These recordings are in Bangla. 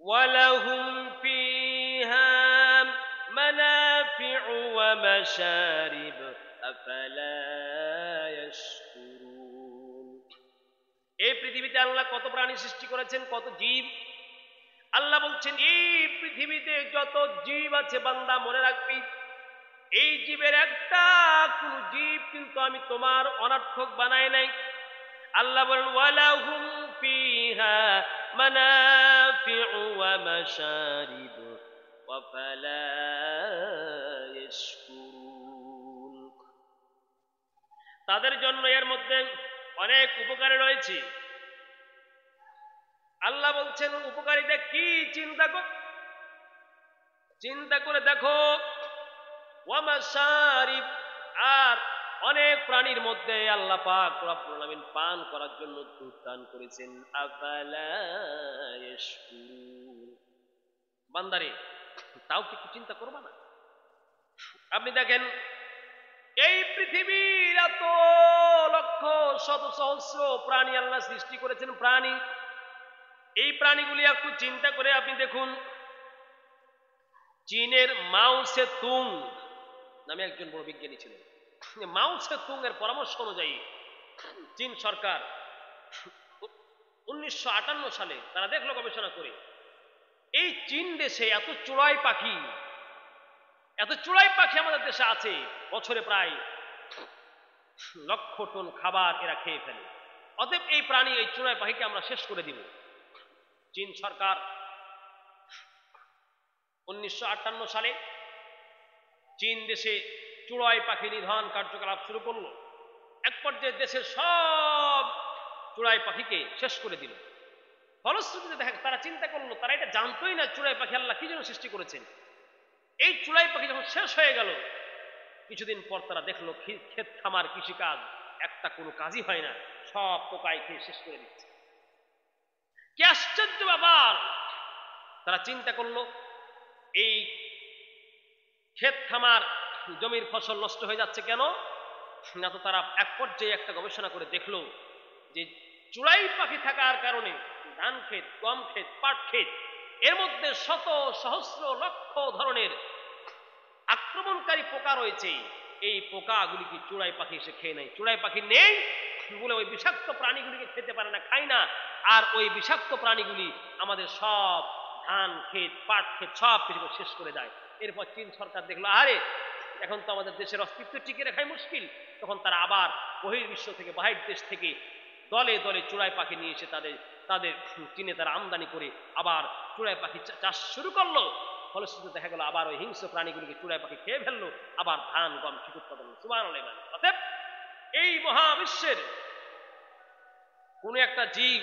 ওয়ালাহুম ফিহা মানাফিউ ওয়া মাশারিব আফালা ইয়াশকুরুন। এই পৃথিবীতে আল্লাহ কত প্রাণী সৃষ্টি করেছেন, কত জীব। আল্লাহ বলছেন এই পৃথিবীতে যত জীব আছে বান্দা মনে রাখবি, এই জীবের একটা কোন জীব কিন্তু আমি তোমার অনর্থক বানাই নাই। আল্লাহ বলেন ওয়ালাহুম ফিহা মানাফিউ ওয়া মাশারিব আফালা ইয়াশকুরুন। তাদের জন্য এর মধ্যে অনেক উপকার রয়েছে। আল্লাহ বলছেন উপকারিতা কি, চিন্তা করে দেখো। ওয়া মাশারিব, আর অনেক প্রাণীর মধ্যে আল্লাহ পাক রব্বুল আলামিন পান করার জন্য দুধ দান করেছেন। আফালা ইয়াশকুরুন। বান্দারে তাও কি একটু চিন্তা করবা না? আপনি দেখেন এই পৃথিবীর এত লক্ষ শত সহস্র প্রাণী আল্লাহ সৃষ্টি করেছেন, প্রাণী। এই প্রাণীগুলি একটু চিন্তা করে আপনি দেখুন, চীনের মাও সে তুং নামে একজন বড় বিজ্ঞানী ছিলেন। মাও সে তুং এর পরামর্শ অনুযায়ী চীন সরকার 1958 সালে তারা দেখলো গবেষণা করে, এই চীন দেশে এত চড়াই পাখি আমাদের দেশে আছে, বছরে প্রায় লক্ষ টন খাবার এরা খেয়ে ফেলে। অতএব এই প্রাণী, এই চড়াই পাখিকে আমরা শেষ করে দিব। চীন সরকার 1958 সালে চীন দেশে চড়াই পাখি নিধন কার্যকলাপ শুরু করলো। এক পর্যায়ে দেশের সব চড়াই পাখিকে শেষ করে দিল। ফলশ্রুতিতে দেখা তারা চিন্তা করলো, তারা এটা জানতোই না চড়াই পাখি আল্লাহ কি জন্য সৃষ্টি করেছেন। এই চড়াই পাখি যখন শেষ হয়ে গেল, কিছুদিন পর তারা দেখলো ক্ষেত খামার কৃষিকাজ একটা কোনো কাজই হয় না, সব পোকায় খেয়ে শেষ করে দিচ্ছে। কি আশ্চর্য ব্যাপার! তারা চিন্তা করলো এই ক্ষেত খামার জমির ফসল নষ্ট হয়ে যাচ্ছে কেন না। তো তারা এক পর্যায়ে একটা গবেষণা করে দেখলো যে চড়াই পাখি থাকার কারণে ধান ক্ষেত, গম ক্ষেত, পাট ক্ষেত এর মধ্যে শত সহস্র লক্ষ ধরনের আক্রমণকারী পোকা রয়েছে। এই পোকাগুলিকে চড়াই পাখি এসে খেয়ে নেয়। চড়াই পাখি নেই বলে ওই বিষাক্ত প্রাণীগুলিকে খেতে পারে না, খায় না। আর ওই বিষাক্ত প্রাণীগুলি আমাদের সব ধান ক্ষেত, পাট ক্ষেত সব কিছু শেষ করে দেয়। এরপর চীন সরকার দেখলো আরে এখন তো আমাদের দেশের অস্তিত্ব টিকে রাখাই মুশকিল। তখন তারা আবার বহির্বিশ্ব থেকে, বাহির দেশ থেকে দলে দলে চড়াই পাখি নিয়ে এসে তাদের চীনে তারা আমদানি করে আবার চড়াই পাখি চাষ শুরু করলো। ফলশ্রুতিতে দেখা গেল আবার ওই হিংস্র প্রাণীগুলিকে চড়াই পাখি খেয়ে ফেললো, আবার ধান গম ঠিক উৎপাদন। সুবহানাল্লাহ। অতএব এই মহাবিশ্বের কোন একটা জীব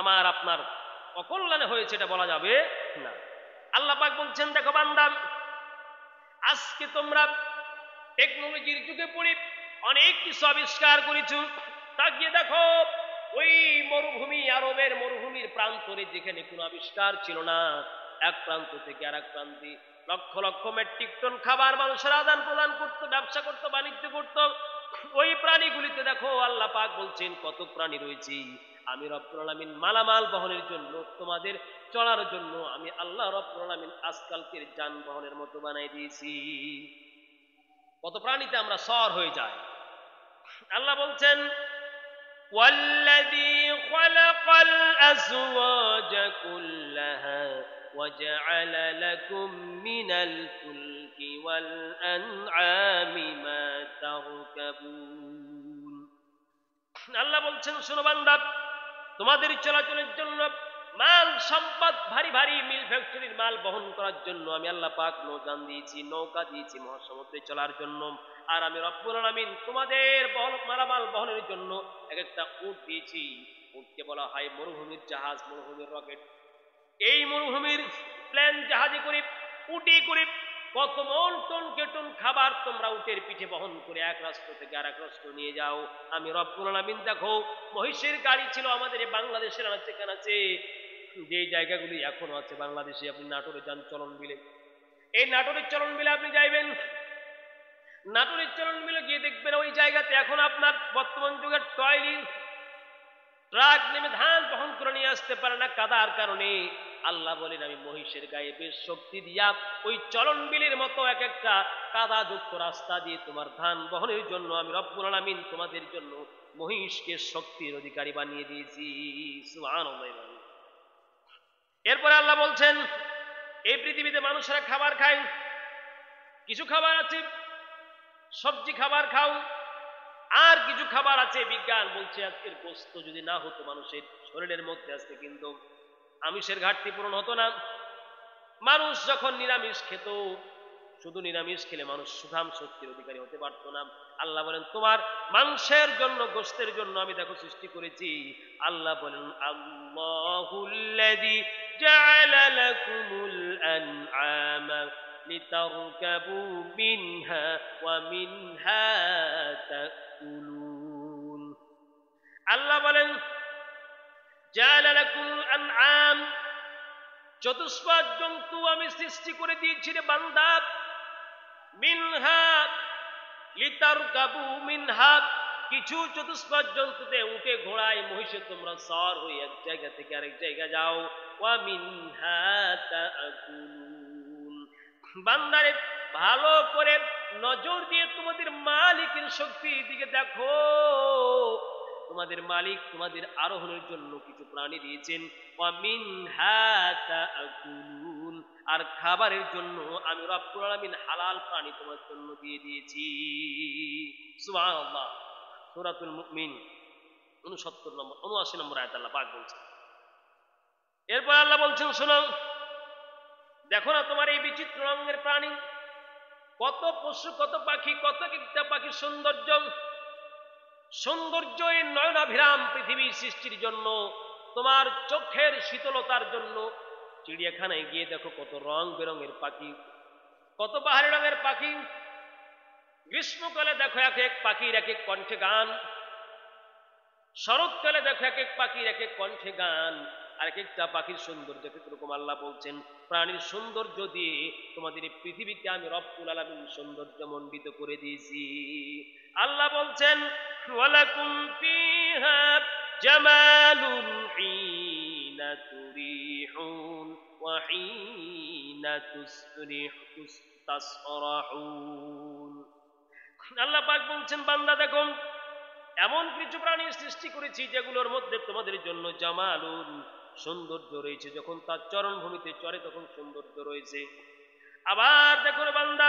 আমার আপনার অকল্যাণে হয়েছে এটা বলা যাবে না। আল্লাহ পাক বলছেন দেখো বান্দা, আজকে তোমরা টেকনোলজির যুগে পড়ে অনেক কিছু আবিষ্কার করেছ। তাকিয়ে দেখো ওই মরুভূমি, আরবের মরুভূমির প্রান্তরে যেখানে কোনো আবিষ্কার ছিল না, এক প্রান্ত থেকে আর এক প্রান্তে লক্ষ লক্ষ মেট্রিক টন খাবার মানুষের আদান প্রদান করতো, ব্যবসা করতো, বাণিজ্য করতো। ওই প্রাণীগুলিতে দেখো আল্লাহ পাক বলছেন কত প্রাণী রয়েছে। আমি রব্বুল আলামিন মালামাল বহনের জন্য, তোমাদের চলার জন্য আমি আল্লাহ রব্বুল আলামিন আজকালকের যানবাহনের মতো বানাই দিয়েছি। কত প্রাণীতে আমরা সর হয়ে যাই। আল্লাহ বলছেন ওয়াল্লাযী খালাকাল আযওয়াজা কুল্লাহা ওয়াজআলা লাকুম মিনাল ফুলকি ওয়াল আনআমি মা তারকাবুন। আল্লাহ বলছেন শোনো বান্দা, তোমাদের চলাচলের জন্য মাল সম্পদ, ভারী ভারী মিল ফ্যাক্টরির মাল বহন করার জন্য আমি আল্লাহ পাক নৌযান দিয়েছি, নৌকা দিয়েছি মহাসমুদ্রে চলার জন্য। আর আমি রব্বুল আলামিন তোমাদের মালামাল বহনের জন্য এক একটা উট দিয়েছি। উটকে বলা হয় মরুভূমির জাহাজ, মরুভূমির রকেট। এই মরুভূমির প্লেন জাহাজে করে, উটে করে কত মন টন কেটন খাবার তোমরা উটের পিঠে বহন করে এক রাষ্ট্র থেকে আর এক রাষ্ট্র নিয়ে যাও। আমি রব্বুল আলামিন দেখো মহিষের গাড়ি ছিল আমাদের বাংলাদেশের যেখানে আছে, যে জায়গাগুলি এখনো আছে বাংলাদেশে। আপনি নাটোরে যান চলন বিলে, এই নাটোরের চলন বিলে আপনি যাইবেন, নাটোরের চলন বিলে গিয়ে দেখবেন ওই জায়গাতে এখন আপনার বর্তমান যুগের ট্রলি ট্রাক নেমে ধান বহন করে নিয়ে আসতে পারে না কাদার কারণে। আল্লাহ বলেন আমি মহিষের গায়ে বেশ শক্তি দিয়া ওই চলন বিলের মতো এক একটা কাদাযুক্ত রাস্তা দিয়ে তোমার ধান বহনের জন্য আমি রব্বুল আলামিন তোমাদের জন্য মহিষকে শক্তির অধিকারী বানিয়ে দিয়েছি। সুবহানাল্লাহ। এরপরে আল্লাহ বলছেন এই পৃথিবীতে মানুষেরা খাবার খায়, কিছু খাবার আছে সবজি খাবার খাও, আর কিছু খাবার আছে বিজ্ঞান বলছে আজকের গোস্ত যদি না হতো মানুষের শরীরের মধ্যে আজকে কিন্তু আমিষের ঘাটতি পূরণ হতো না। মানুষ যখন নিরামিষ খেত, শুধু নিরামিষ খেলে মানুষ সুঠাম শক্তির অধিকারী হতে পারতো না। আল্লাহ বলেন তোমার মাংসের জন্য গোস্তের জন্য আমি দেখো সৃষ্টি করেছি। আল্লাহ বলেন আল্লাহুল্লাযী জাআলা লাকুমুল আনআমা লিতারকাবু মিনহা ওয়া মিনহা তাকুলুন। আল্লাহ বলেন জাআলা লাকুমুল আনআম, চতুষ্পাদ জন্তু আমি সৃষ্টি করে দিয়েছি রে বান্দা। মিনহা লিতারকাবু মিনহা, কিছু চতুষ্পাদ জন্তুতে উঠে ঘোড়ায় মহিষে তোমরা সওয়ার হয়ে এক জায়গা থেকে আরেক জায়গা যাও। ওয়া মিনহা তাকুলুন, বান্দারে ভালো করে নজর দিয়ে তোমাদের মালিকের শক্তির দিকে দেখো। তোমাদের মালিক তোমাদের আরোহণের জন্য কিছু প্রাণী দিয়েছেন। ওয়া মিনহা তাকুলুন, আর খাবারের জন্য আমি রব্বুল আলামিন হালাল প্রাণী তোমার জন্য দিয়ে দিয়েছি। সুবহানাল্লাহ। সূরাতুল মুমিন 79 নম্বর 79 নম্বর আয়াত আল্লাহ পাক বলছেন। এরপর আল্লাহ বলছেন শোনো, দেখো না তোমার এই বিচিত্র রঙের প্রাণী, কত পশু কত পাখি, কত একটা পাখির সৌন্দর্য এই নয়নাভিরাম পৃথিবী সৃষ্টির জন্য, তোমার চোখের শীতলতার জন্য চিড়িয়াখানায় গিয়ে দেখো কত রং বেরঙের পাখি, কত বাহারি রঙের পাখি। গ্রীষ্মকালে দেখো এক এক পাখির এক এক কণ্ঠে গান, শরৎকালে দেখো এক এক পাখির এক এক কণ্ঠে গান, আর এক একটা পাখির সৌন্দর্য এক এক রকম। আল্লাহ বলছেন প্রাণীর সৌন্দর্য দিয়ে তোমাদের এই পৃথিবীকে আমি রব্বুল আলামিন সৌন্দর্য মণ্ডিত করে দিয়েছি। আল্লাহ বলছেন ওয়ালাকুম ফিহা জামালুন হিনা তুরিহুন ওয়া হিনা তাসরাহুন। আল্লাহ পাক বলছেন বান্দা দেখো এমন কিছু প্রাণী সৃষ্টি করেছি যেগুলোর মধ্যে তোমাদের জন্য জামালুন সৌন্দর্য রয়েছে, যখন তার চরণভূমিতে চড়ে তখন সৌন্দর্য রয়েছে। আবার দেখো বান্দা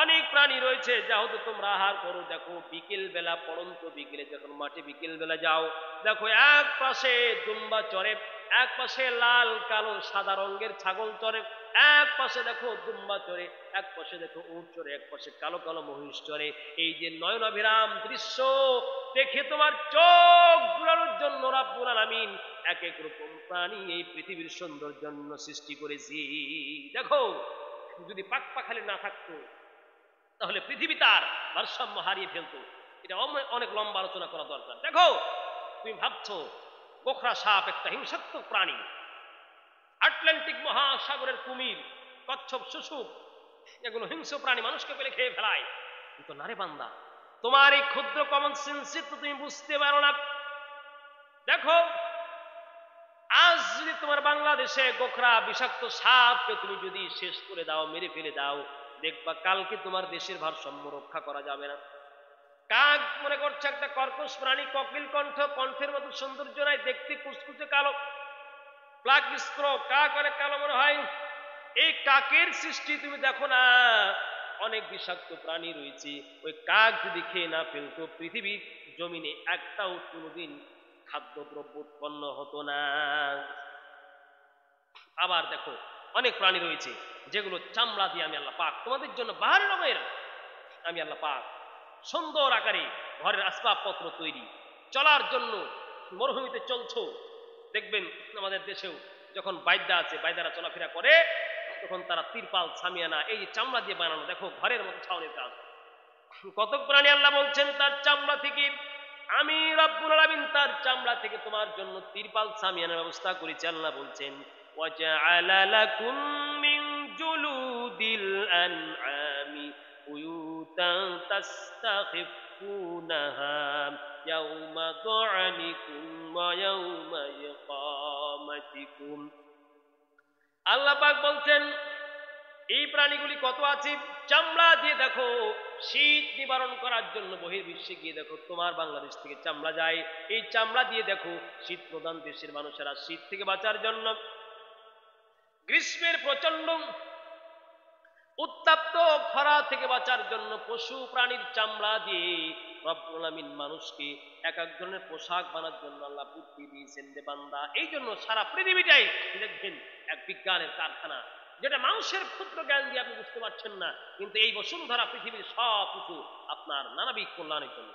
অনেক প্রাণী রয়েছে যা হয়তো তোমরা আহার করো, দেখো বিকেল বেলা পড়ন্ত বিকেলে যখন মাঠে বিকেল বেলা যাও, দেখো এক পাশে দুম্বা চড়ে, এক পাশে লাল কালো সাদা রঙের ছাগল চড়ে, এক পাশে দেখো দুম্বা চড়ে, এক পাশে দেখো উট চড়ে, এক পাশে কালো কালো মহিষ চড়ে। এই যে নয়নাভিরাম দৃশ্য দেখে তোমার চোখ জুড়ানোর জন্য রব্বুল আলামিন এক এক রকম প্রাণী এই পৃথিবীর সৌন্দর্যের জন্য সৃষ্টি করেছি। দেখো যদি পাখপাখালি না থাকতো তাহলে পৃথিবী তার ভারসাম্য হারিয়ে ফেলতো। এটা অনেক লম্বা আলোচনা করা দরকার। দেখো তুমি ভাবছো গোখরা সাপ একটা হিংসাত্মক প্রাণী, আটলান্টিক মহাসাগরের কুমির, কচ্ছপ, শুশুক, এগুলো হিংস্র প্রাণী, মানুষকে পেলে খেয়ে ফেলায়। কিন্তু না রে বান্দা, তোমার এই ক্ষুদ্র কমন সেন্সে তো তুমি বুঝতে পারো না। দেখো আজ যদি তোমার বাংলাদেশে গোখরা বিষাক্ত সাপকে তুমি যদি শেষ করে দাও, মেরে ফেলে দাও, দেখবা কালকে তোমার দেশের ভারসাম্য রক্ষা করা যাবে না। কাক মনে করছে একটা কর্কশ প্রাণী, কোকিল কণ্ঠ, কণ্ঠের মতো সৌন্দর্য নাই, দেখতে কুচকুচে কালো, ব্ল্যাক স্ক্রো, কাক অনেক কালো মনে হয়। এই কাকের সৃষ্টি তুমি দেখো না, অনেক বিষাক্ত প্রাণী রয়েছে। ওই কাক যদি খেয়ে না ফেলতো পৃথিবীর জমিনে একটাও কোনোদিন খাদ্যদ্রব্য উৎপন্ন হতো না। আবার দেখো অনেক প্রাণী রয়েছে যেগুলো চামড়া দিয়ে আমি আল্লাহ পাক তোমাদের জন্য বাহারি রঙের আমি আল্লাহ পাক সুন্দর আকারে ঘরের আসবাবপত্র তৈরি, চলার জন্য মরুভূমিতে চলছো, দেখবেন আমাদের দেশেও যখন বাইদা আছে, বাইদারা চলাফেরা করে তখন তারা তিরপাল, ছামিয়ানা এই যে চামড়া দিয়ে বানানো, দেখো ঘরের মতো ছাউনির কাজ। কত প্রাণী আল্লাহ বলছেন তার চামড়া থেকে আমি রব্বুল আলামিন তার চামড়া থেকে তোমার জন্য তিরপাল, ছামিয়ানার ব্যবস্থা করেছি। আল্লাহ বলছেন ওয়াজআলা লাকুম মিন জুলুদিল আনআমি বুয়ুতান তাস্তাখিফুনাহা ইয়াওমা দুআনিকুম ওয়া ইয়াওমা ইকামাতিকুম। আল্লাহ পাক বলছেন এই প্রাণীগুলি কত আছে, চামড়া দিয়ে দেখো, শীত নিবারণ করার জন্য বহির্বিশ্বে গিয়ে দেখো, তোমার বাংলাদেশ থেকে চামড়া যায়, এই চামড়া দিয়ে দেখো শীত প্রধান দেশের মানুষেরা শীত থেকে বাঁচার জন্য, গ্রীষ্মের প্রচন্ড উত্তাপ্ত খরা থেকে বাঁচার জন্য পশু প্রাণীর চামড়া দিয়ে রব্বুল আলামিন মানুষকে এক এক ধরনের পোশাক বানার জন্য আল্লাহ বুদ্ধি দিয়েছেন রে বান্দা। এই জন্য সারা পৃথিবীটাই দেখবেন এক বিজ্ঞানের কারখানা, যেটা মানুষের ক্ষুদ্র জ্ঞান দিয়ে আপনি বুঝতে পারছেন না, কিন্তু এই বসুন্ধরা পৃথিবীর সব কিছু আপনার নানাবিধ কল্যাণের জন্য।